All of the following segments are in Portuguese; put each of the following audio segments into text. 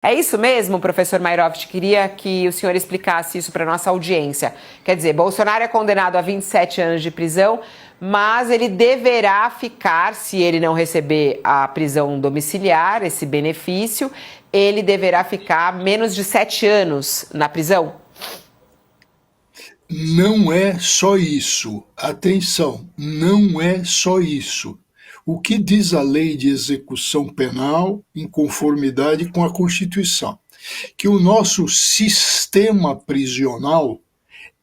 É isso mesmo, professor Mayrovich? Queria que o senhor explicasse isso para a nossa audiência. Quer dizer, Bolsonaro é condenado a 27 anos de prisão, mas ele deverá ficar, se ele não receber a prisão domiciliar, esse benefício, ele deverá ficar menos de 7 anos na prisão? Não é só isso. Atenção, não é só isso. O que diz a lei de execução penal em conformidade com a Constituição? Que o nosso sistema prisional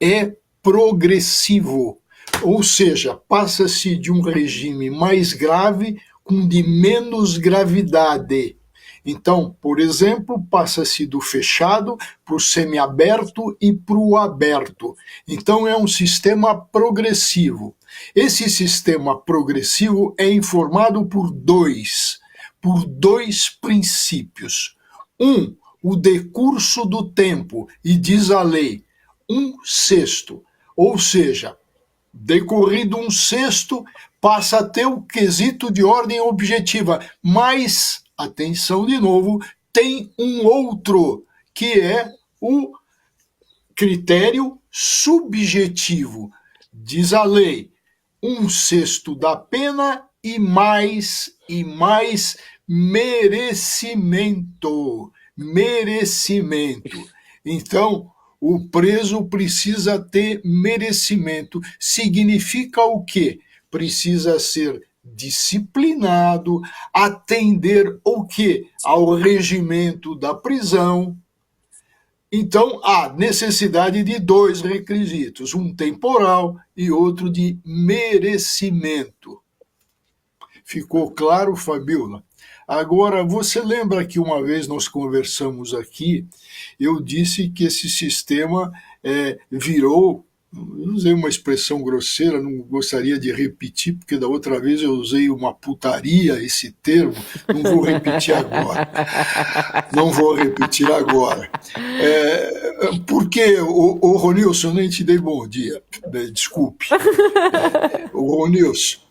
é progressivo, ou seja, passa-se de um regime mais grave com de menos gravidade. Então, por exemplo, passa-se do fechado para o semiaberto e para o aberto. Então, é um sistema progressivo. Esse sistema progressivo é informado por dois princípios. O decurso do tempo, e diz a lei, 1/6, ou seja, decorrido 1/6, passa a ter o quesito de ordem objetiva, mas, atenção de novo, tem um outro, que é o critério subjetivo. Diz a lei, 1/6 da pena e mais merecimento. Merecimento. Então, o preso precisa ter merecimento. Significa o quê? Precisa ser disciplinado, atender o quê? Ao regimento da prisão. Então, há necessidade de dois requisitos, um temporal e outro de merecimento. Ficou claro, Fabiola? Agora, você lembra que uma vez nós conversamos aqui, eu disse que esse sistema virou, eu usei uma expressão grosseira, não gostaria de repetir, porque da outra vez eu usei uma putaria, esse termo, não vou repetir agora. Não vou repetir agora. Porque, o Ronilson, nem te dei bom dia, desculpe. O Ronilson,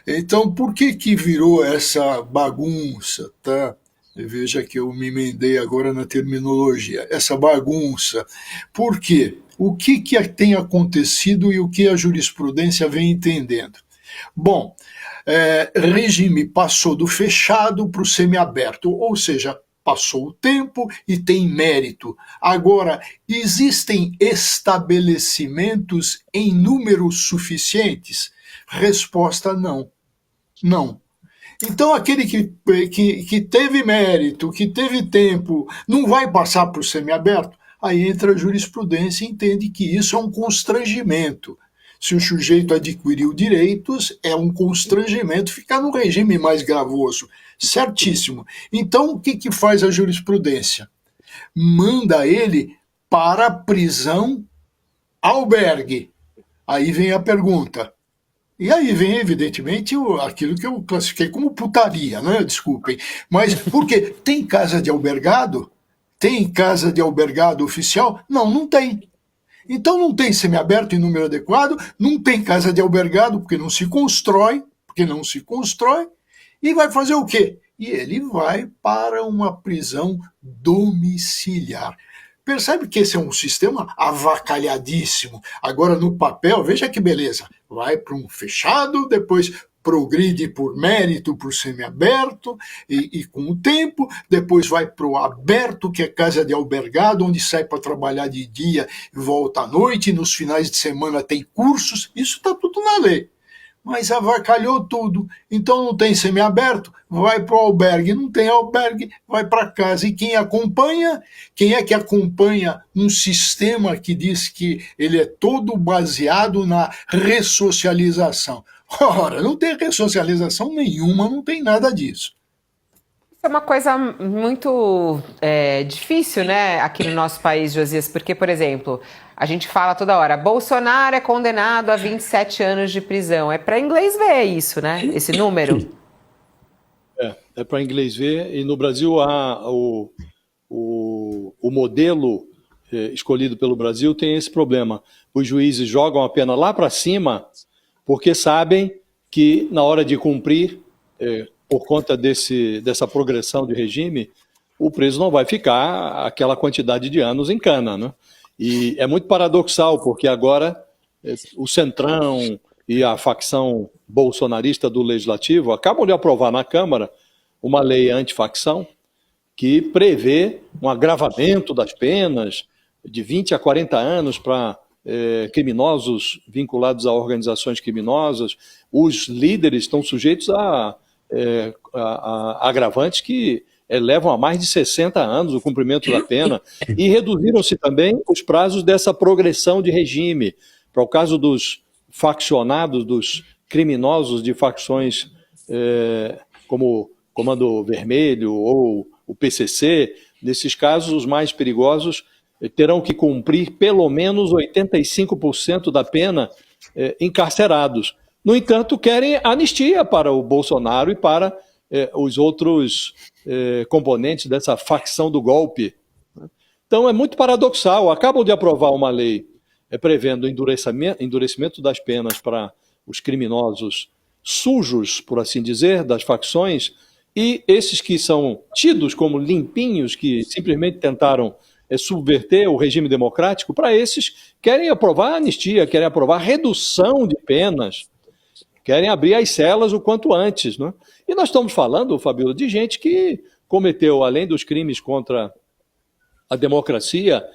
então, por que virou essa bagunça, tá? Veja que eu me emendei agora na terminologia. Essa bagunça. Por quê? O que tem acontecido e o que a jurisprudência vem entendendo? Bom, regime passou do fechado para o semiaberto, ou seja, passou o tempo e tem mérito. Agora, existem estabelecimentos em números suficientes? Resposta: não. Não. Então, aquele que teve mérito, que teve tempo, não vai passar para o semiaberto? Aí entra a jurisprudência e entende que isso é um constrangimento. Se o sujeito adquiriu direitos, é um constrangimento ficar no regime mais gravoso. Certíssimo. Então, o que faz a jurisprudência? Manda ele para a prisão albergue. Aí vem a pergunta. E aí vem, evidentemente, aquilo que eu classifiquei como putaria, né? Desculpem. Mas por quê? Tem casa de albergado? Tem casa de albergado oficial? Não, não tem. Então não tem semiaberto em número adequado, não tem casa de albergado, porque não se constrói, e vai fazer o quê? E ele vai para uma prisão domiciliar. Percebe que esse é um sistema avacalhadíssimo. Agora, no papel, veja que beleza. Vai para um fechado, depois progride por mérito para o semiaberto e com o tempo, depois vai para o aberto, que é casa de albergado, onde sai para trabalhar de dia e volta à noite, e nos finais de semana tem cursos, isso está tudo na lei. Mas avacalhou tudo. Então não tem semiaberto, vai para o albergue. Não tem albergue, vai para casa. E quem acompanha? Quem é que acompanha um sistema que diz que ele é todo baseado na ressocialização? Ora, não tem ressocialização nenhuma, não tem nada disso. Isso é uma coisa muito difícil, né, aqui no nosso país, Josias, porque, por exemplo, a gente fala toda hora, Bolsonaro é condenado a 27 anos de prisão. É para inglês ver isso, né, esse número? É para inglês ver, e no Brasil o modelo escolhido pelo Brasil tem esse problema. Os juízes jogam a pena lá para cima porque sabem que na hora de cumprir, por conta dessa progressão de regime, o preso não vai ficar aquela quantidade de anos em cana, né? E é muito paradoxal, porque agora o Centrão e a facção bolsonarista do Legislativo acabam de aprovar na Câmara uma lei antifacção que prevê um agravamento das penas de 20 a 40 anos para criminosos vinculados a organizações criminosas. Os líderes estão sujeitos a agravantes que levam a mais de 60 anos o cumprimento da pena, e reduziram-se também os prazos dessa progressão de regime. Para o caso dos faccionados, dos criminosos de facções como Comando Vermelho ou o PCC, nesses casos os mais perigosos terão que cumprir pelo menos 85% da pena encarcerados. No entanto, querem anistia para o Bolsonaro e para os outros componentes dessa facção do golpe. Então é muito paradoxal. Acabam de aprovar uma lei prevendo endurecimento das penas para os criminosos sujos, por assim dizer, das facções, e esses que são tidos como limpinhos, que simplesmente tentaram subverter o regime democrático, para esses querem aprovar anistia, querem aprovar redução de penas, querem abrir as celas o quanto antes, né? E nós estamos falando, Fabíola, de gente que cometeu, além dos crimes contra a democracia,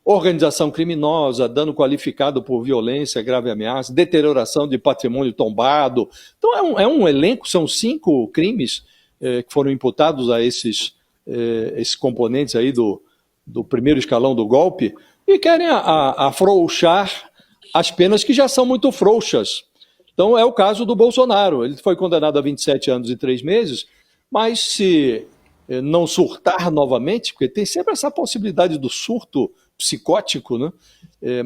organização criminosa, dano qualificado por violência, grave ameaça, deterioração de patrimônio tombado. Então é um elenco, são 5 crimes que foram imputados a esses componentes aí do primeiro escalão do golpe, e querem afrouxar as penas que já são muito frouxas. Então é o caso do Bolsonaro. Ele foi condenado a 27 anos e 3 meses, mas se não surtar novamente, porque tem sempre essa possibilidade do surto psicótico, né?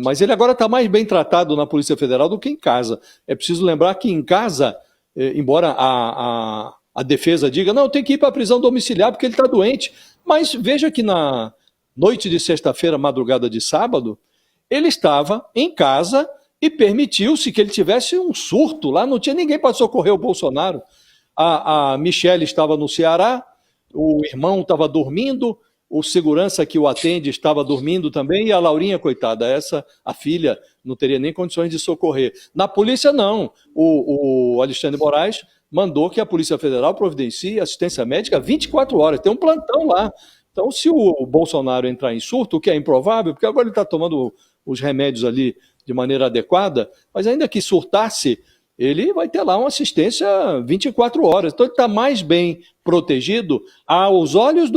Mas ele agora está mais bem tratado na Polícia Federal do que em casa. É preciso lembrar que em casa, embora a defesa diga, não, tem que ir para a prisão domiciliar porque ele está doente, mas veja que na noite de sexta-feira, madrugada de sábado, ele estava em casa e permitiu-se que ele tivesse um surto lá, não tinha ninguém para socorrer o Bolsonaro. A Michele estava no Ceará, o irmão estava dormindo, o segurança que o atende estava dormindo também, e a Laurinha, coitada, a filha, não teria nem condições de socorrer. Na polícia, não. O Alexandre Moraes mandou que a Polícia Federal providencie assistência médica 24 horas, tem um plantão lá. Então, se o Bolsonaro entrar em surto, o que é improvável, porque agora ele está tomando os remédios ali de maneira adequada, mas ainda que surtasse, ele vai ter lá uma assistência 24 horas. Então ele está mais bem protegido aos olhos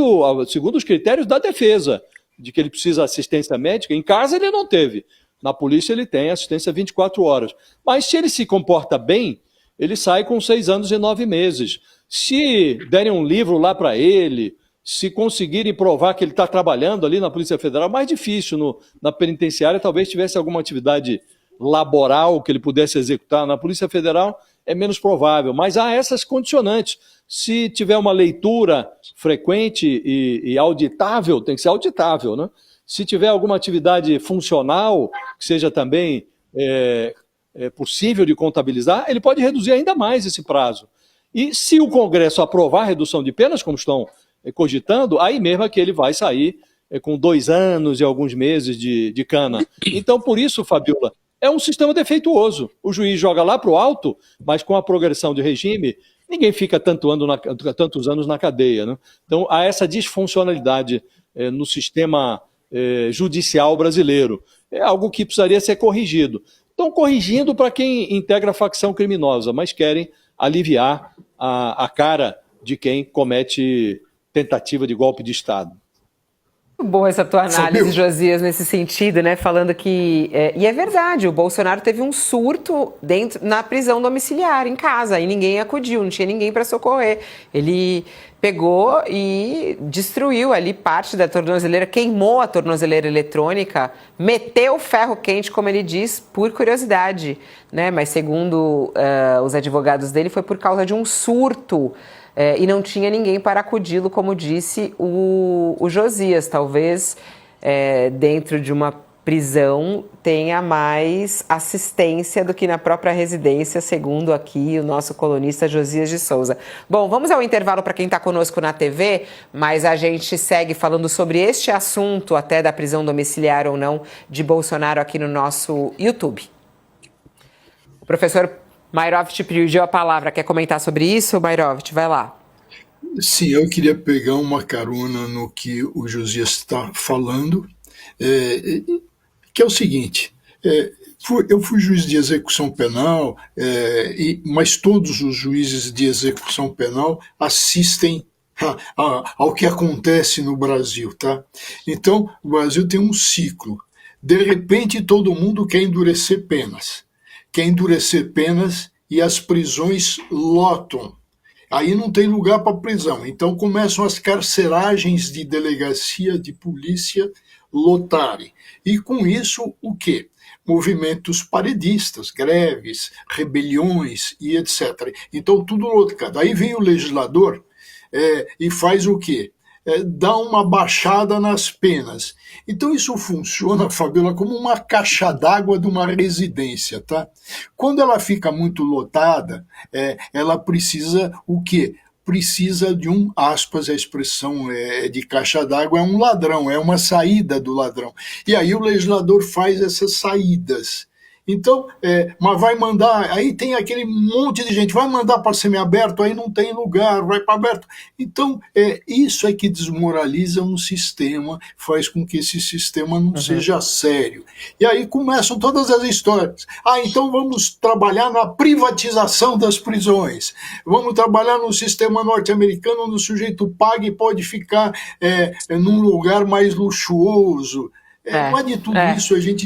segundo os critérios da defesa, de que ele precisa de assistência médica. Em casa ele não teve. Na polícia ele tem assistência 24 horas. Mas se ele se comporta bem, ele sai com 6 anos e 9 meses. Se derem um livro lá para ele, se conseguirem provar que ele está trabalhando ali na Polícia Federal, mais difícil. Na penitenciária talvez tivesse alguma atividade laboral que ele pudesse executar. Na Polícia Federal é menos provável, mas há essas condicionantes. Se tiver uma leitura frequente e auditável, tem que ser auditável, né? Se tiver alguma atividade funcional que seja também possível de contabilizar, ele pode reduzir ainda mais esse prazo. E se o Congresso aprovar a redução de penas, como estão cogitando, aí mesmo é que ele vai sair com 2 anos e alguns meses de cana. Então, por isso, Fabíola, é um sistema defeituoso. O juiz joga lá para o alto, mas com a progressão de regime, ninguém fica tantos anos na cadeia, né? Então, há essa disfuncionalidade no sistema judicial brasileiro. É algo que precisaria ser corrigido. Estão corrigindo para quem integra a facção criminosa, mas querem aliviar a cara de quem comete tentativa de golpe de Estado. Muito boa essa tua análise, Josias, nesse sentido, né? Falando que... e é verdade, o Bolsonaro teve um surto na prisão domiciliar, em casa, e ninguém acudiu, não tinha ninguém para socorrer. Ele pegou e destruiu ali parte da tornozeleira, queimou a tornozeleira eletrônica, meteu ferro quente, como ele diz, por curiosidade, né? Mas segundo os advogados dele, foi por causa de um surto. E não tinha ninguém para acudi-lo, como disse o Josias, talvez dentro de uma prisão tenha mais assistência do que na própria residência, segundo aqui o nosso colunista Josias de Souza. Bom, vamos ao intervalo para quem está conosco na TV, mas a gente segue falando sobre este assunto, até da prisão domiciliar ou não, de Bolsonaro aqui no nosso YouTube. O professor Mayrovich pediu a palavra. Quer comentar sobre isso, Mayrovich? Vai lá. Sim, eu queria pegar uma carona no que o Josias está falando, que é o seguinte, eu fui juiz de execução penal, mas todos os juízes de execução penal assistem ao que acontece no Brasil, tá? Então, o Brasil tem um ciclo. De repente, todo mundo quer endurecer penas. E as prisões lotam. Aí não tem lugar para prisão. Então começam as carceragens de delegacia de polícia lotarem. E com isso, o quê? Movimentos paredistas, greves, rebeliões e etc. Então tudo lotado. Aí vem o legislador e faz o quê? Dá uma baixada nas penas. Então isso funciona, Fabiola, como uma caixa d'água de uma residência, tá? Quando ela fica muito lotada, ela precisa o quê? Precisa de aspas, a expressão de caixa d'água é um ladrão, é uma saída do ladrão. E aí o legislador faz essas saídas. Então, mas vai mandar, aí tem aquele monte de gente, vai mandar para semiaberto, aí não tem lugar, vai para aberto. Então, isso é que desmoraliza um sistema, faz com que esse sistema não seja sério. E aí começam todas as histórias. Então vamos trabalhar na privatização das prisões, vamos trabalhar no sistema norte-americano, onde o sujeito paga e pode ficar num lugar mais luxuoso. Não é de tudo isso, a gente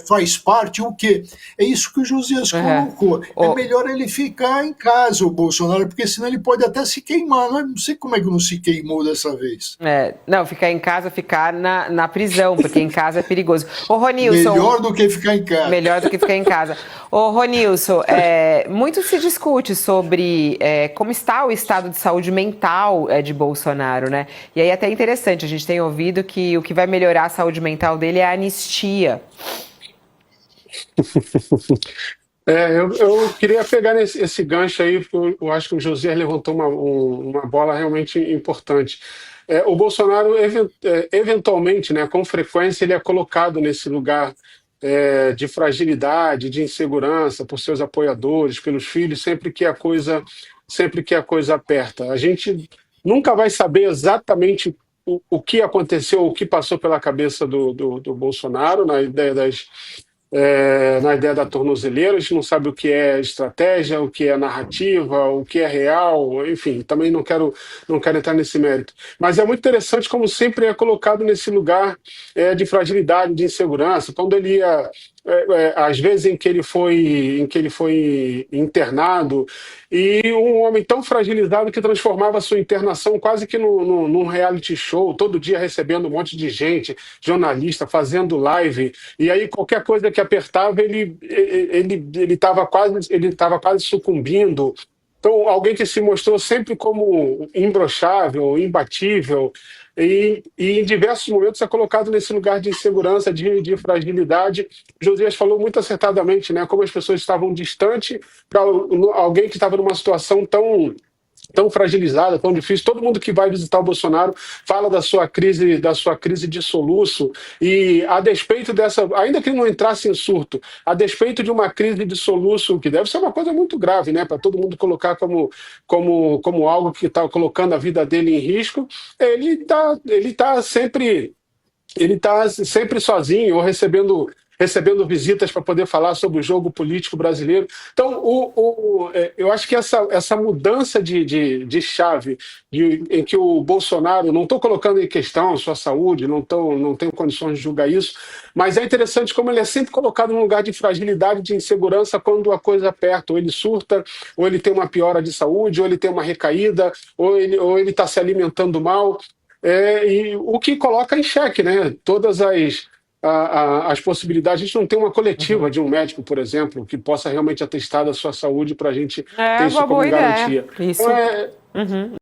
faz parte, o quê? É isso que o Josias colocou. É melhor ele ficar em casa, o Bolsonaro, porque senão ele pode até se queimar. Não sei como é que não se queimou dessa vez. Não, ficar em casa, ficar na prisão, porque em casa é perigoso. Ô, Ronilson, melhor do que ficar em casa. Melhor do que ficar em casa. Ô, Ronilson, muito se discute sobre como está o estado de saúde mental de Bolsonaro, né? E aí é até interessante, a gente tem ouvido que o que vai melhorar a saúde mental dele é a anistia. Eu queria pegar esse gancho aí, porque eu acho que o Josias levantou uma bola realmente importante. O Bolsonaro, eventualmente, né, com frequência, ele é colocado nesse lugar de fragilidade, de insegurança por seus apoiadores, pelos filhos, sempre que a coisa aperta. A gente nunca vai saber exatamente o que aconteceu, o que passou pela cabeça do Bolsonaro na ideia da tornozeleira. A gente não sabe o que é estratégia, o que é narrativa, o que é real, enfim, também não quero entrar nesse mérito. Mas é muito interessante como sempre é colocado nesse lugar de fragilidade, de insegurança, quando ele ia, às vezes em que ele foi internado, e um homem tão fragilizado que transformava a sua internação quase que num reality show, todo dia recebendo um monte de gente, jornalista, fazendo live, e aí qualquer coisa que apertava, ele estava quase sucumbindo. Então, alguém que se mostrou sempre como imbrochável, imbatível, e em diversos momentos é colocado nesse lugar de insegurança, de fragilidade. Josias falou muito acertadamente, né, como as pessoas estavam distantes para alguém que estava numa situação tão fragilizada, tão difícil. Todo mundo que vai visitar o Bolsonaro fala da sua crise de soluço, e a despeito dessa, ainda que ele não entrasse em surto, a despeito de uma crise de soluço, que deve ser uma coisa muito grave, né, para todo mundo colocar como algo que está colocando a vida dele em risco, ele tá sempre sozinho ou recebendo visitas para poder falar sobre o jogo político brasileiro. Então, eu acho que essa mudança de chave em que o Bolsonaro, não estou colocando em questão a sua saúde, não tenho condições de julgar isso, mas é interessante como ele é sempre colocado num lugar de fragilidade, de insegurança, quando a coisa aperta, ou ele surta, ou ele tem uma piora de saúde, ou ele tem uma recaída, ou ele está se alimentando mal, e o que coloca em xeque, né, todas as possibilidades. A gente não tem uma coletiva de um médico, por exemplo, que possa realmente atestar da sua saúde para a gente ter isso como garantia. Isso. Então,